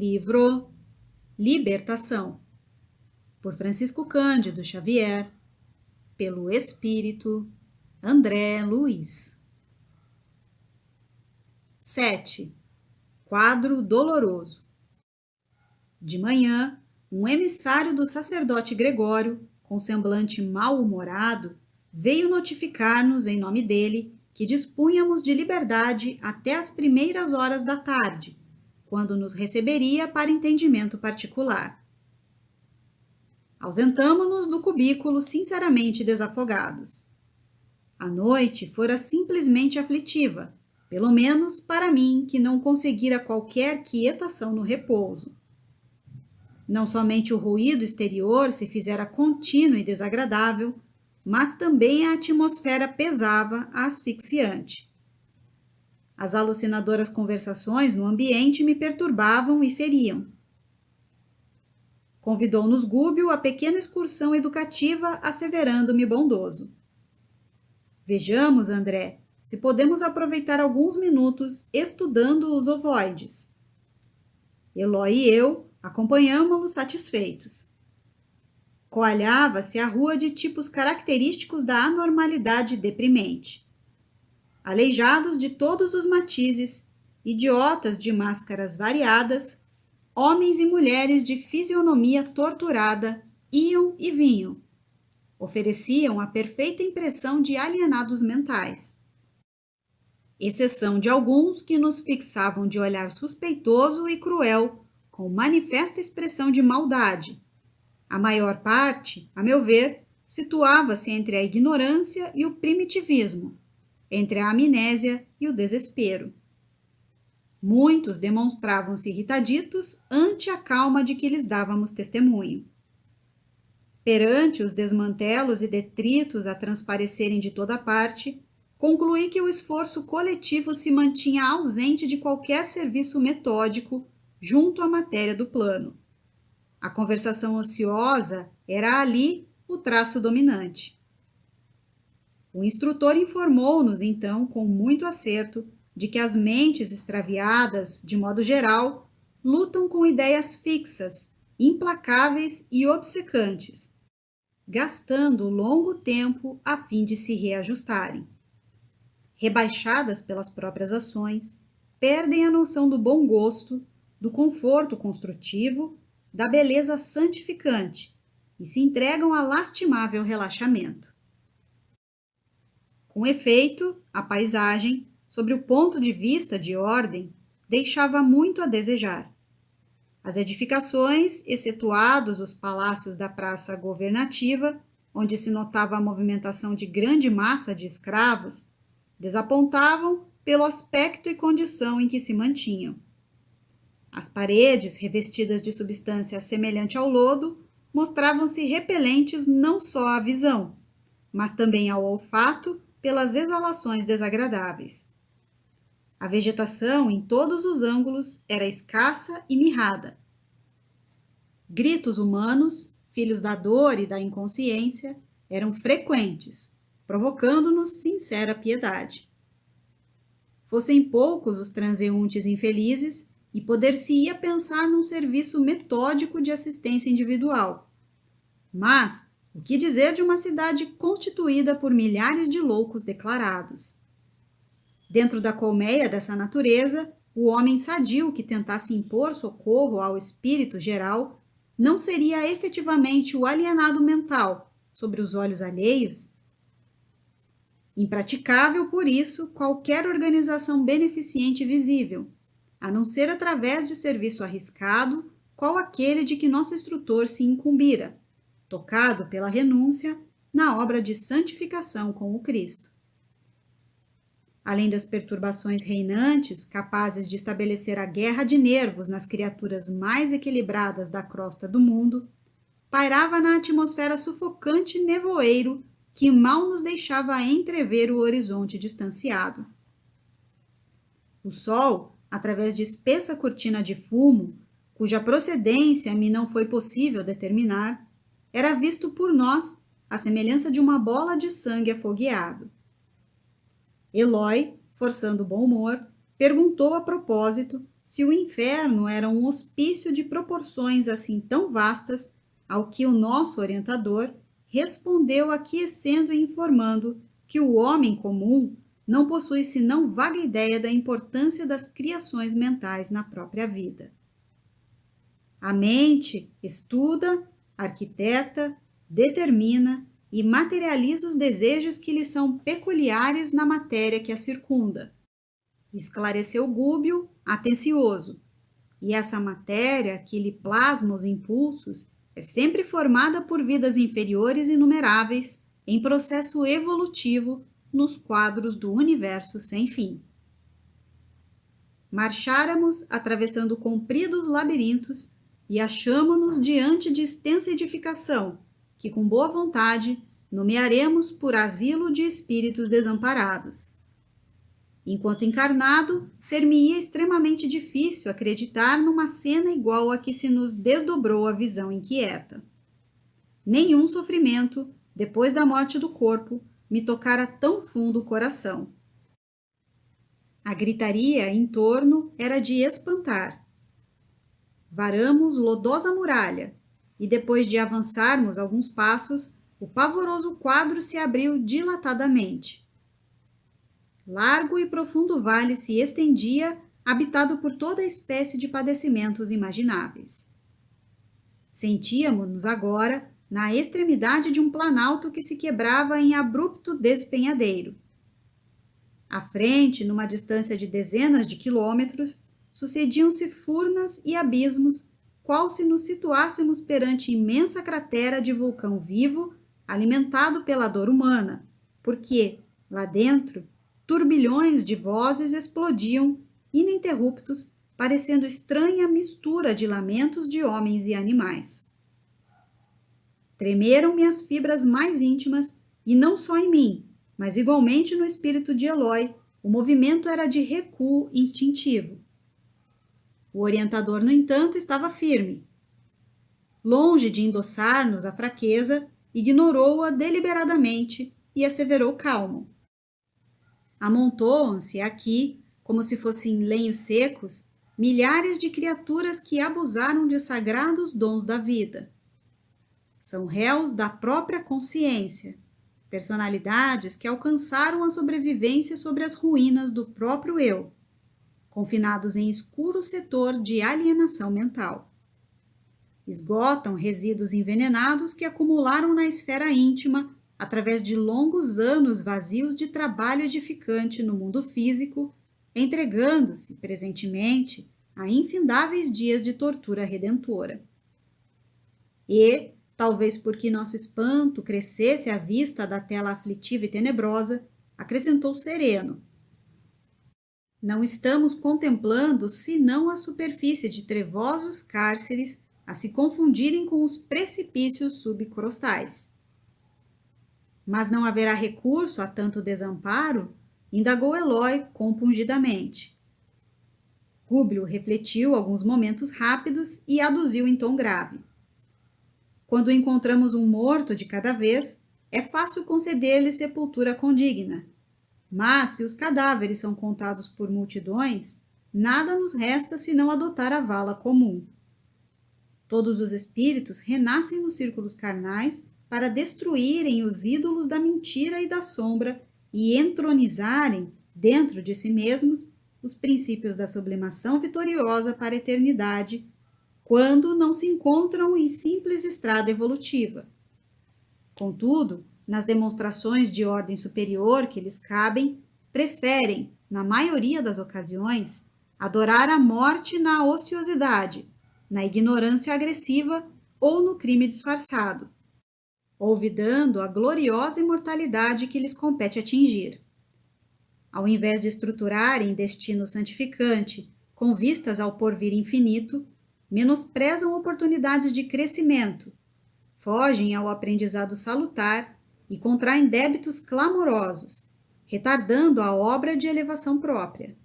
Livro Libertação, por Francisco Cândido Xavier, pelo Espírito André Luiz. 7. Quadro doloroso. De manhã, um emissário do sacerdote Gregório, com semblante mal-humorado, veio notificar-nos em nome dele que dispunhamos de liberdade até as primeiras horas da tarde, quando nos receberia para entendimento particular. Ausentamo-nos do cubículo sinceramente desafogados. A noite fora simplesmente aflitiva, pelo menos para mim, que não conseguira qualquer quietação no repouso. Não somente o ruído exterior se fizera contínuo e desagradável, mas também a atmosfera pesava, asfixiante. As alucinadoras conversações no ambiente me perturbavam e feriam. Convidou-nos Gúbio a pequena excursão educativa, asseverando-me bondoso. Vejamos, André, se podemos aproveitar alguns minutos estudando os ovoides. Eloy e eu acompanhámo-lo satisfeitos. Coalhava-se a rua de tipos característicos da anormalidade deprimente. Aleijados de todos os matizes, idiotas de máscaras variadas, homens e mulheres de fisionomia torturada iam e vinham. Ofereciam a perfeita impressão de alienados mentais. Exceção de alguns que nos fixavam de olhar suspeitoso e cruel, com manifesta expressão de maldade. A maior parte, a meu ver, situava-se entre a ignorância e o primitivismo, entre a amnésia e o desespero. Muitos demonstravam-se irritaditos ante a calma de que lhes dávamos testemunho. Perante os desmantelos e detritos a transparecerem de toda parte, concluí que o esforço coletivo se mantinha ausente de qualquer serviço metódico junto à matéria do plano. A conversação ociosa era ali o traço dominante. O instrutor informou-nos, então, com muito acerto, de que as mentes extraviadas, de modo geral, lutam com ideias fixas, implacáveis e obcecantes, gastando longo tempo a fim de se reajustarem. Rebaixadas pelas próprias ações, perdem a noção do bom gosto, do conforto construtivo, da beleza santificante e se entregam a lastimável relaxamento. Com efeito, a paisagem, sobre o ponto de vista de ordem, deixava muito a desejar. As edificações, excetuados os palácios da praça governativa, onde se notava a movimentação de grande massa de escravos, desapontavam pelo aspecto e condição em que se mantinham. As paredes, revestidas de substância semelhante ao lodo, mostravam-se repelentes não só à visão, mas também ao olfato pelas exalações desagradáveis. A vegetação, em todos os ângulos, era escassa e mirrada. Gritos humanos, filhos da dor e da inconsciência, eram frequentes, provocando-nos sincera piedade. Fossem poucos os transeuntes infelizes, e poder-se-ia pensar num serviço metódico de assistência individual. Mas, o que dizer de uma cidade constituída por milhares de loucos declarados? Dentro da colmeia dessa natureza, o homem sadio que tentasse impor socorro ao espírito geral não seria efetivamente o alienado mental sobre os olhos alheios? Impraticável, por isso, qualquer organização beneficente visível, a não ser através de serviço arriscado, qual aquele de que nosso instrutor se incumbira, tocado pela renúncia na obra de santificação com o Cristo. Além das perturbações reinantes, capazes de estabelecer a guerra de nervos nas criaturas mais equilibradas da crosta do mundo, pairava na atmosfera sufocante nevoeiro que mal nos deixava entrever o horizonte distanciado. O sol, através de espessa cortina de fumo, cuja procedência me não foi possível determinar, era visto por nós à semelhança de uma bola de sangue afogueado. Eloy, forçando o bom humor, perguntou a propósito se o inferno era um hospício de proporções assim tão vastas, ao que o nosso orientador respondeu aquecendo e informando que o homem comum não possui senão vaga ideia da importância das criações mentais na própria vida. A mente estuda, arquiteta, determina e materializa os desejos que lhe são peculiares na matéria que a circunda, esclareceu Gúbio, atencioso. E essa matéria que lhe plasma os impulsos é sempre formada por vidas inferiores inumeráveis em processo evolutivo nos quadros do universo sem fim. Marcháramos atravessando compridos labirintos e achamo-nos diante de extensa edificação, que com boa vontade nomearemos por asilo de espíritos desamparados. Enquanto encarnado, ser-me-ia extremamente difícil acreditar numa cena igual a que se nos desdobrou a visão inquieta. Nenhum sofrimento, depois da morte do corpo, me tocara tão fundo o coração. A gritaria em torno era de espantar. Varamos lodosa muralha, e depois de avançarmos alguns passos, o pavoroso quadro se abriu dilatadamente. Largo e profundo vale se estendia, habitado por toda espécie de padecimentos imagináveis. Sentíamos-nos agora na extremidade de um planalto que se quebrava em abrupto despenhadeiro. À frente, numa distância de dezenas de quilômetros, sucediam-se furnas e abismos, qual se nos situássemos perante imensa cratera de vulcão vivo, alimentado pela dor humana, porque, lá dentro, turbilhões de vozes explodiam, ininterruptos, parecendo estranha mistura de lamentos de homens e animais. Tremeram-me as fibras mais íntimas, e não só em mim, mas igualmente no espírito de Eloy, o movimento era de recuo instintivo. O orientador, no entanto, estava firme. Longe de endossar-nos a fraqueza, ignorou-a deliberadamente e asseverou calmo. Amontoam-se aqui, como se fossem lenhos secos, milhares de criaturas que abusaram de sagrados dons da vida. São réus da própria consciência, personalidades que alcançaram a sobrevivência sobre as ruínas do próprio eu, confinados em escuro setor de alienação mental. Esgotam resíduos envenenados que acumularam na esfera íntima através de longos anos vazios de trabalho edificante no mundo físico, entregando-se, presentemente, a infindáveis dias de tortura redentora. E, talvez porque nosso espanto crescesse à vista da tela aflitiva e tenebrosa, acrescentou sereno: não estamos contemplando senão a superfície de trevosos cárceres a se confundirem com os precipícios subcrostais. Mas não haverá recurso a tanto desamparo? Indagou Eloy compungidamente. Gúbio refletiu alguns momentos rápidos e aduziu em tom grave. Quando encontramos um morto de cada vez, é fácil conceder-lhe sepultura condigna. Mas, se os cadáveres são contados por multidões, nada nos resta senão adotar a vala comum. Todos os espíritos renascem nos círculos carnais para destruírem os ídolos da mentira e da sombra e entronizarem, dentro de si mesmos, os princípios da sublimação vitoriosa para a eternidade, quando não se encontram em simples estrada evolutiva. Contudo, nas demonstrações de ordem superior que lhes cabem, preferem, na maioria das ocasiões, adorar a morte na ociosidade, na ignorância agressiva ou no crime disfarçado, olvidando a gloriosa imortalidade que lhes compete atingir. Ao invés de estruturarem destino santificante com vistas ao porvir infinito, menosprezam oportunidades de crescimento, fogem ao aprendizado salutar e contraem débitos clamorosos, retardando a obra de elevação própria.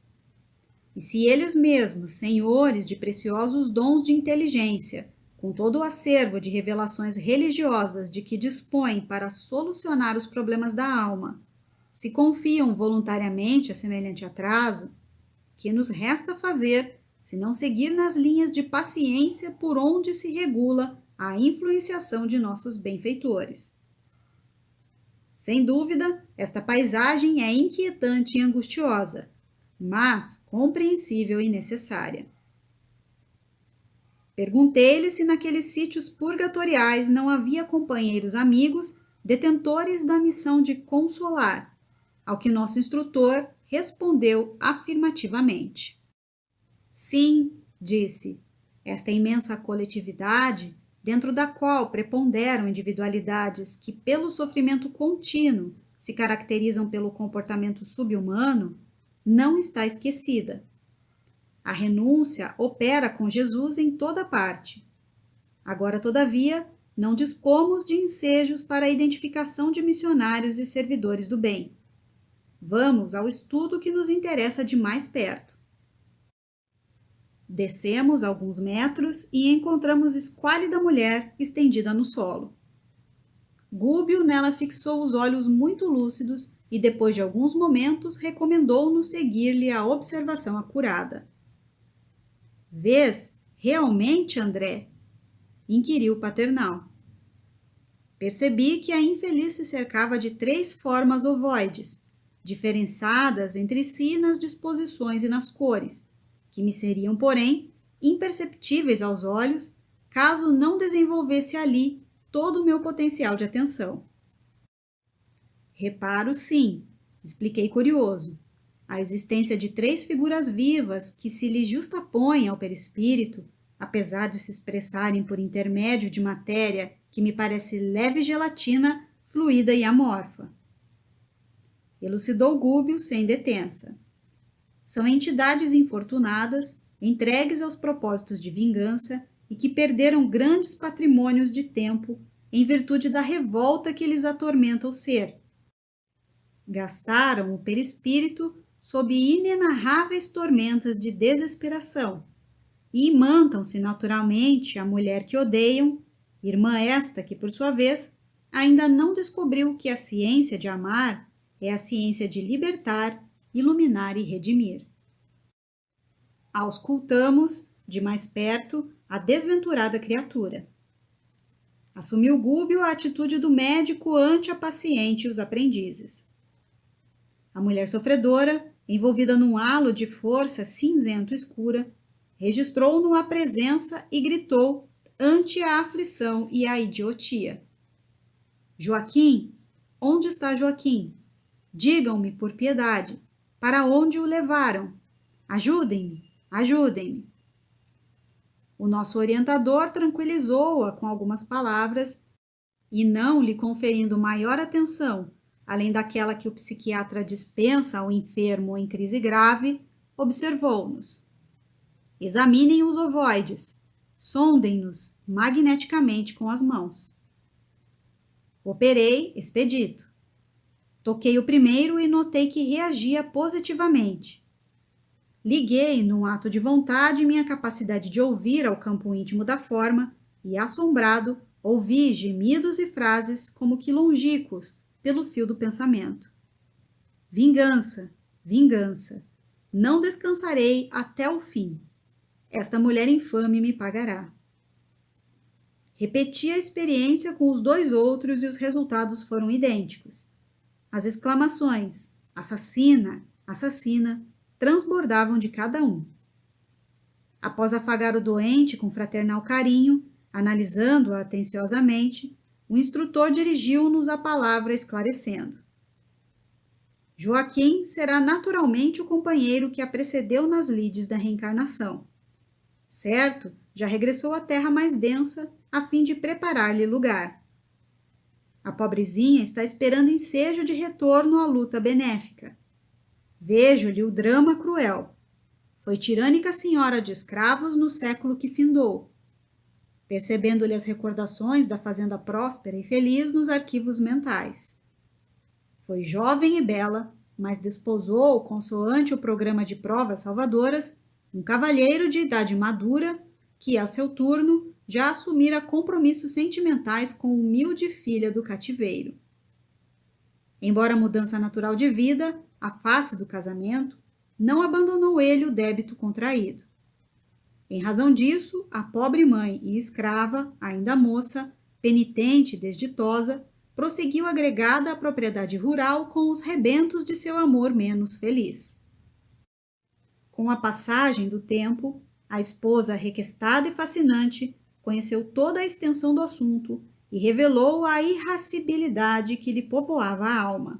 E se eles mesmos, senhores de preciosos dons de inteligência, com todo o acervo de revelações religiosas de que dispõem para solucionar os problemas da alma, se confiam voluntariamente a semelhante atraso, que nos resta fazer se não seguir nas linhas de paciência por onde se regula a influenciação de nossos benfeitores. Sem dúvida, esta paisagem é inquietante e angustiosa, mas compreensível e necessária. Perguntei-lhe se naqueles sítios purgatoriais não havia companheiros amigos detentores da missão de consolar, ao que nosso instrutor respondeu afirmativamente. Sim, disse, esta imensa coletividade, dentro da qual preponderam individualidades que, pelo sofrimento contínuo, se caracterizam pelo comportamento subhumano, não está esquecida. A renúncia opera com Jesus em toda parte. Agora, todavia, não dispomos de ensejos para a identificação de missionários e servidores do bem. Vamos ao estudo que nos interessa de mais perto. Descemos alguns metros e encontramos esquálida mulher estendida no solo. Gúbio nela fixou os olhos muito lúcidos e, depois de alguns momentos, recomendou-nos seguir-lhe a observação acurada. Vês, realmente, André? Inquiriu o paternal. Percebi que a infeliz se cercava de 3 formas ovoides, diferenciadas entre si nas disposições e nas cores, que me seriam, porém, imperceptíveis aos olhos, caso não desenvolvesse ali todo o meu potencial de atenção. Reparo, sim, expliquei curioso, a existência de 3 figuras vivas que se lhe justapõem ao perispírito, apesar de se expressarem por intermédio de matéria que me parece leve gelatina, fluida e amorfa. Elucidou Gúbio sem detença. São entidades infortunadas, entregues aos propósitos de vingança e que perderam grandes patrimônios de tempo em virtude da revolta que lhes atormenta o ser. Gastaram o perispírito sob inenarráveis tormentas de desesperação e imantam-se naturalmente à mulher que odeiam, irmã esta que, por sua vez, ainda não descobriu que a ciência de amar é a ciência de libertar, iluminar e redimir. Auscultamos, de mais perto, a desventurada criatura. Assumiu Gúbio a atitude do médico ante a paciente e os aprendizes. A mulher sofredora, envolvida num halo de força cinzento escura, registrou-no a presença e gritou ante a aflição e a idiotia. Joaquim, onde está Joaquim? Digam-me, por piedade, para onde o levaram? Ajudem-me, ajudem-me. O nosso orientador tranquilizou-a com algumas palavras e, não lhe conferindo maior atenção, além daquela que o psiquiatra dispensa ao enfermo em crise grave, observou-nos. Examinem os ovoides, sondem-nos magneticamente com as mãos. Operei expedito. Toquei o primeiro e notei que reagia positivamente. Liguei, num ato de vontade, minha capacidade de ouvir ao campo íntimo da forma e, assombrado, ouvi gemidos e frases como que longínquos pelo fio do pensamento. Vingança, vingança. Não descansarei até o fim. Esta mulher infame me pagará. Repeti a experiência com os 2 outros e os resultados foram idênticos. As exclamações assassina, assassina transbordavam de cada um. Após afagar o doente com fraternal carinho, analisando-o atenciosamente, o instrutor dirigiu-nos a palavra esclarecendo. Joaquim será naturalmente o companheiro que a precedeu nas lides da reencarnação. Certo, já regressou à terra mais densa a fim de preparar-lhe lugar. A pobrezinha está esperando ensejo de retorno à luta benéfica. Vejo-lhe o drama cruel. Foi tirânica senhora de escravos no século que findou, percebendo-lhe as recordações da fazenda próspera e feliz nos arquivos mentais. Foi jovem e bela, mas desposou, consoante o programa de provas salvadoras, um cavalheiro de idade madura que, a seu turno, já assumira compromissos sentimentais com humilde filha do cativeiro. Embora a mudança natural de vida, a face do casamento, não abandonou ele o débito contraído. Em razão disso, a pobre mãe e escrava, ainda moça, penitente e desditosa, prosseguiu agregada à propriedade rural com os rebentos de seu amor menos feliz. Com a passagem do tempo, a esposa requestada e fascinante conheceu toda a extensão do assunto e revelou a irascibilidade que lhe povoava a alma.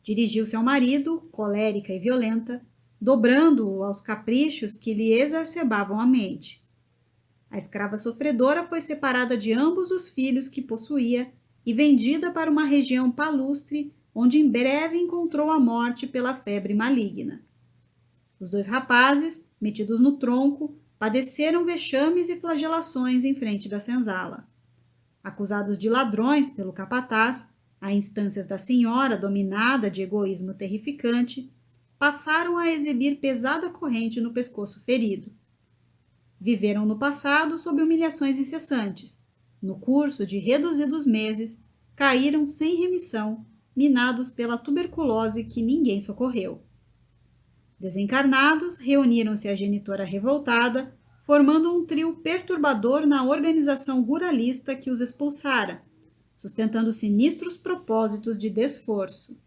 Dirigiu-se ao marido, colérica e violenta, dobrando-o aos caprichos que lhe exacerbavam a mente. A escrava sofredora foi separada de ambos os filhos que possuía e vendida para uma região palustre, onde em breve encontrou a morte pela febre maligna. Os dois rapazes, metidos no tronco, padeceram vexames e flagelações em frente da senzala. Acusados de ladrões pelo capataz, a instâncias da senhora, dominada de egoísmo terrificante, passaram a exibir pesada corrente no pescoço ferido. Viveram no passado sob humilhações incessantes. No curso de reduzidos meses, caíram sem remissão, minados pela tuberculose que ninguém socorreu. Desencarnados, reuniram-se à genitora revoltada, formando um trio perturbador na organização ruralista que os expulsara, sustentando sinistros propósitos de desforço.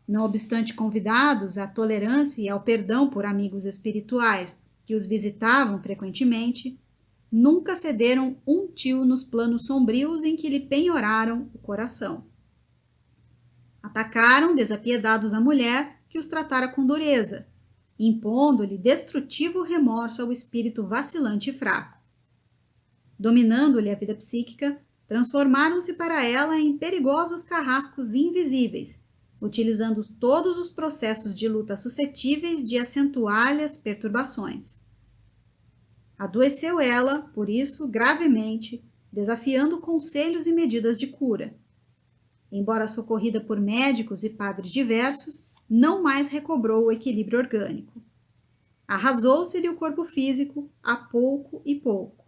Não obstante convidados à tolerância e ao perdão por amigos espirituais que os visitavam frequentemente, nunca cederam um tio nos planos sombrios em que lhe penhoraram o coração. Atacaram desapiedados a mulher que os tratara com dureza, impondo-lhe destrutivo remorso ao espírito vacilante e fraco. Dominando-lhe a vida psíquica, transformaram-se para ela em perigosos carrascos invisíveis, utilizando todos os processos de luta suscetíveis de acentuar-lhe as perturbações. Adoeceu ela, por isso, gravemente, desafiando conselhos e medidas de cura. Embora socorrida por médicos e padres diversos, não mais recobrou o equilíbrio orgânico. Arrasou-se-lhe o corpo físico a pouco e pouco.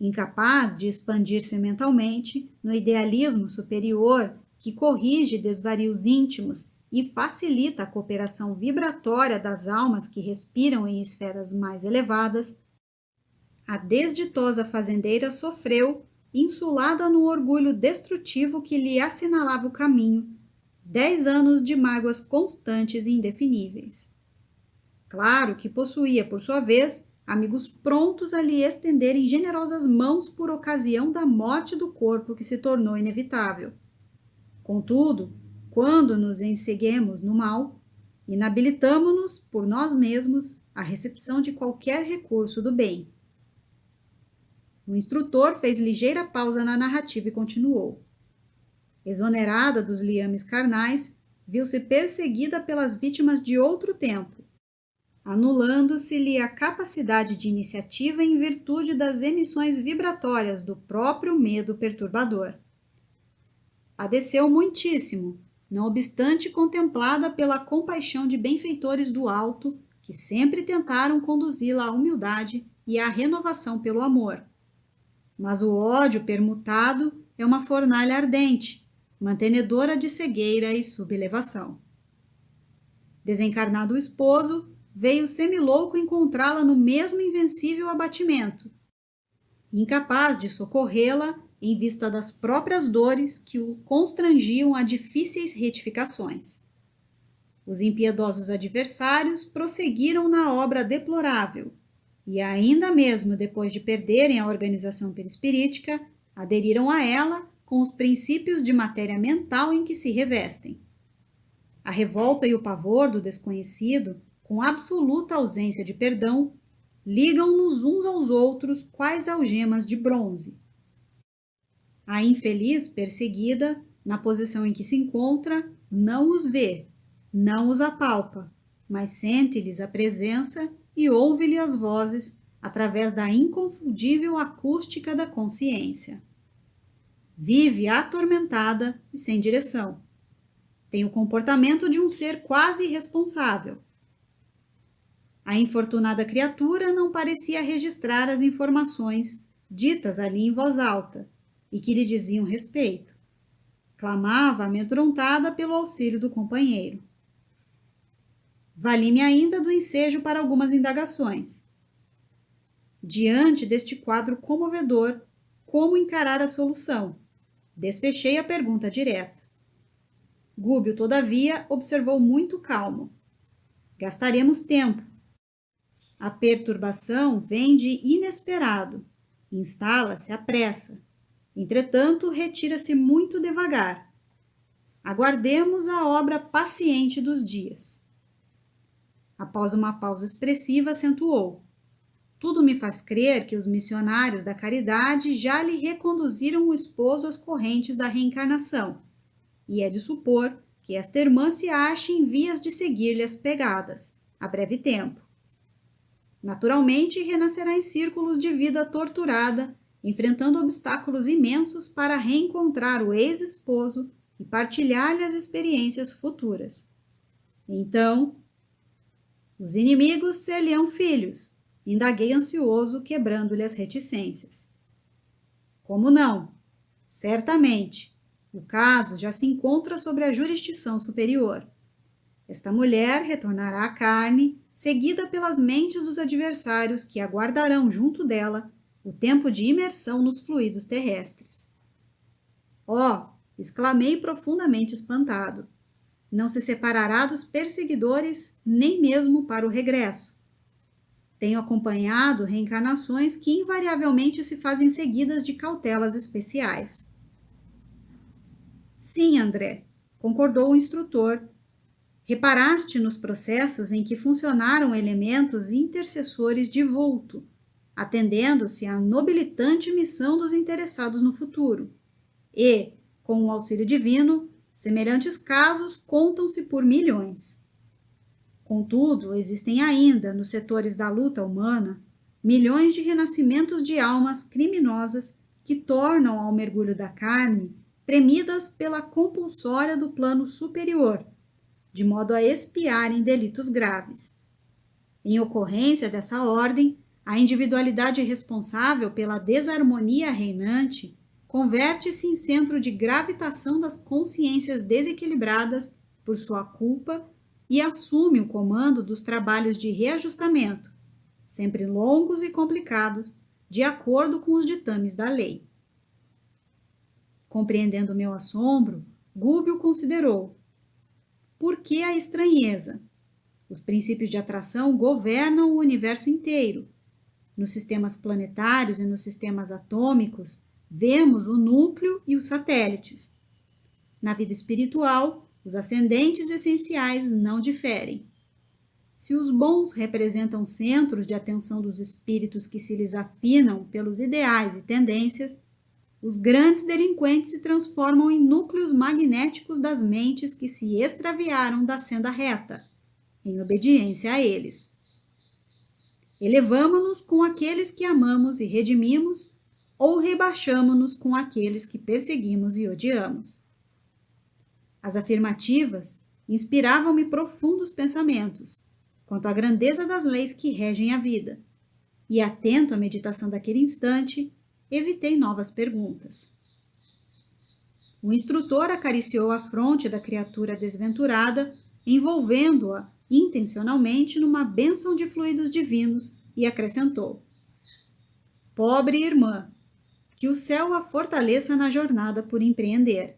Incapaz de expandir-se mentalmente no idealismo superior que corrige desvarios íntimos e facilita a cooperação vibratória das almas que respiram em esferas mais elevadas, a desditosa fazendeira sofreu, insulada no orgulho destrutivo que lhe assinalava o caminho, 10 anos de mágoas constantes e indefiníveis. Claro que possuía, por sua vez, amigos prontos a lhe estenderem generosas mãos por ocasião da morte do corpo que se tornou inevitável. Contudo, quando nos enseguemos no mal, inabilitamo-nos por nós mesmos à recepção de qualquer recurso do bem. O instrutor fez ligeira pausa na narrativa e continuou. Exonerada dos liames carnais, viu-se perseguida pelas vítimas de outro tempo, anulando-se-lhe a capacidade de iniciativa em virtude das emissões vibratórias do próprio medo perturbador. Padeceu muitíssimo, não obstante contemplada pela compaixão de benfeitores do alto, que sempre tentaram conduzi-la à humildade e à renovação pelo amor. Mas o ódio permutado é uma fornalha ardente, mantenedora de cegueira e sublevação. Desencarnado o esposo, veio semilouco encontrá-la no mesmo invencível abatimento, incapaz de socorrê-la em vista das próprias dores que o constrangiam a difíceis retificações. Os impiedosos adversários prosseguiram na obra deplorável e, ainda mesmo depois de perderem a organização perispirítica, aderiram a ela com os princípios de matéria mental em que se revestem. A revolta e o pavor do desconhecido, com absoluta ausência de perdão, ligam-nos uns aos outros quais algemas de bronze. A infeliz perseguida, na posição em que se encontra, não os vê, não os apalpa, mas sente-lhes a presença e ouve-lhe as vozes através da inconfundível acústica da consciência. Vive atormentada e sem direção. Tem o comportamento de um ser quase irresponsável. A infortunada criatura não parecia registrar as informações ditas ali em voz alta e que lhe diziam respeito. Clamava amedrontada pelo auxílio do companheiro. Vali-me ainda do ensejo para algumas indagações. Diante deste quadro comovedor, como encarar a solução? Desfechei a pergunta direta. Gúbio, todavia, observou muito calmo. Gastaremos tempo. A perturbação vem de inesperado. Instala-se à pressa. Entretanto, retira-se muito devagar. Aguardemos a obra paciente dos dias. Após uma pausa expressiva, acentuou. Tudo me faz crer que os missionários da caridade já lhe reconduziram o esposo às correntes da reencarnação, e é de supor que esta irmã se ache em vias de seguir-lhe as pegadas, a breve tempo. Naturalmente, renascerá em círculos de vida torturada, enfrentando obstáculos imensos para reencontrar o ex-esposo e partilhar-lhe as experiências futuras. Então, os inimigos ser-lhe-ão filhos, indaguei ansioso, quebrando-lhe as reticências. Como não? Certamente. O caso já se encontra sobre a jurisdição superior. Esta mulher retornará à carne, seguida pelas mentes dos adversários que aguardarão junto dela o tempo de imersão nos fluidos terrestres. Oh! Exclamei profundamente espantado. Não se separará dos perseguidores, nem mesmo para o regresso. Tenho acompanhado reencarnações que invariavelmente se fazem seguidas de cautelas especiais. Sim, André, concordou o instrutor. Reparaste nos processos em que funcionaram elementos intercessores de vulto, atendendo-se à nobilitante missão dos interessados no futuro. E, com o auxílio divino, semelhantes casos contam-se por milhões. Contudo, existem ainda, nos setores da luta humana, milhões de renascimentos de almas criminosas que tornam ao mergulho da carne premidas pela compulsória do plano superior, de modo a expiarem delitos graves. Em ocorrência dessa ordem, a individualidade responsável pela desarmonia reinante converte-se em centro de gravitação das consciências desequilibradas por sua culpa e assume o comando dos trabalhos de reajustamento, sempre longos e complicados, de acordo com os ditames da lei. Compreendendo meu assombro, Gúbio considerou: por que a estranheza? Os princípios de atração governam o universo inteiro. Nos sistemas planetários e nos sistemas atômicos, vemos o núcleo e os satélites. Na vida espiritual, os ascendentes essenciais não diferem. Se os bons representam centros de atenção dos espíritos que se lhes afinam pelos ideais e tendências, os grandes delinquentes se transformam em núcleos magnéticos das mentes que se extraviaram da senda reta, em obediência a eles. Elevamo-nos com aqueles que amamos e redimimos, ou rebaixamo-nos com aqueles que perseguimos e odiamos. As afirmativas inspiravam-me profundos pensamentos quanto à grandeza das leis que regem a vida, e, atento à meditação daquele instante, evitei novas perguntas. O instrutor acariciou a fronte da criatura desventurada, envolvendo-a intencionalmente numa bênção de fluidos divinos, e acrescentou: pobre irmã, que o céu a fortaleça na jornada por empreender.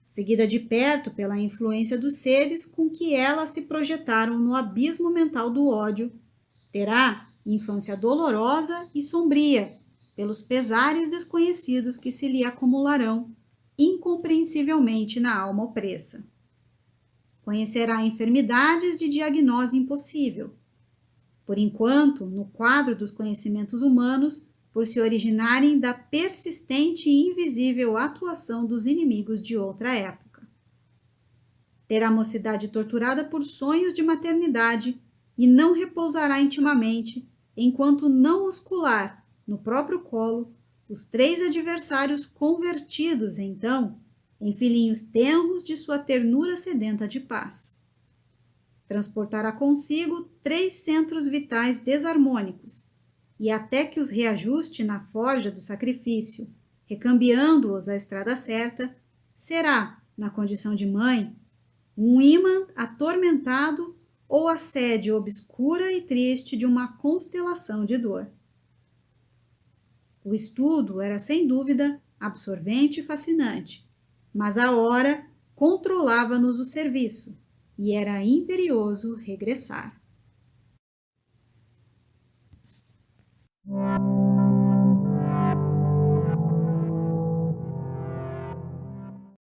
Seguida de perto pela influência dos seres com que ela se projetaram no abismo mental do ódio, terá infância dolorosa e sombria, pelos pesares desconhecidos que se lhe acumularão incompreensivelmente na alma opressa. Conhecerá enfermidades de diagnose impossível. Por enquanto, no quadro dos conhecimentos humanos, por se originarem da persistente e invisível atuação dos inimigos de outra época. Terá a mocidade torturada por sonhos de maternidade e não repousará intimamente, enquanto não oscular, no próprio colo, os 3 adversários convertidos, então, em filhinhos tenros de sua ternura sedenta de paz. Transportará consigo 3 centros vitais desarmônicos, e até que os reajuste na forja do sacrifício, recambiando-os à estrada certa, será, na condição de mãe, um ímã atormentado ou a sede obscura e triste de uma constelação de dor. O estudo era, sem dúvida, absorvente e fascinante, mas a hora controlava-nos o serviço e era imperioso regressar.